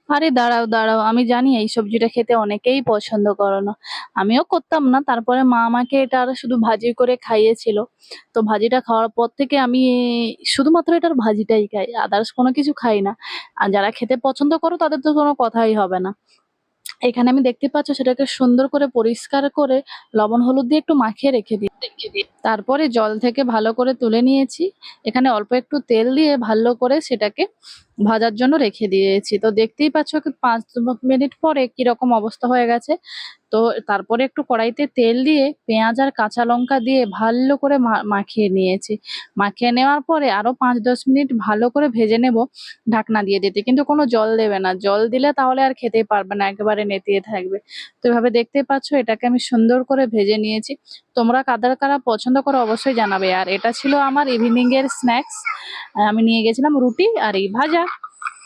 আরে দাঁড়াও দাঁড়াও, আমি জানি এই সবজিটা খেতে অনেকেই পছন্দ করো না। আমিও করতাম না, তারপরে মা আমাকে এটা আর শুধু ভাজি করে খাইয়েছিল। তো ভাজিটা খাওয়ার পর থেকে আমি শুধুমাত্র এটার ভাজিটাই খাই, আদার্স কোনো কিছু খাই না। আর যারা খেতে পছন্দ করো তাদের তো কোনো কথাই হবে না। এখানে আমি দেখতে পাচ্ছ সেটাকে সুন্দর করে পরিষ্কার করে লবণ হলুদ দিয়ে একটু মাখিয়ে রেখে দিই। তারপরে জল থেকে ভালো করে তুলে নিয়েছি। এখানে অল্প একটু তেল দিয়ে ভালো করে সেটাকে ভাজার জন্য রেখে দিয়েছি। তো দেখতেই পাচ্ছ কি 5 মিনিট পরে কিরকম অবস্থা হয়ে গেছে। তো তারপরে একটু কড়াইতে তেল দিয়ে পেঁয়াজ আর কাঁচা লঙ্কা দিয়ে ভালো করে মাখিয়ে নিয়েছি। মাখিয়ে নেওয়ার পরে আরো 5-10 মিনিট ভালো করে ভেজে নেব ঢাকনা দিয়ে দিতে, কিন্তু কোনো জল দেবে না। জল দিলে তাহলে আর খেতেই পারবে না, একেবারে নেতিয়ে থাকবে। তো এভাবে দেখতেই পাচ্ছ এটাকে আমি সুন্দর করে ভেজে নিয়েছি। তোমরা কাদের কারা পছন্দ করো অবশ্যই জানাবে। আর এটা ছিল আমার ইভিনিং এর স্ন্যাক্স। আমি নিয়ে গেছিলাম রুটি আর এই ভাজা।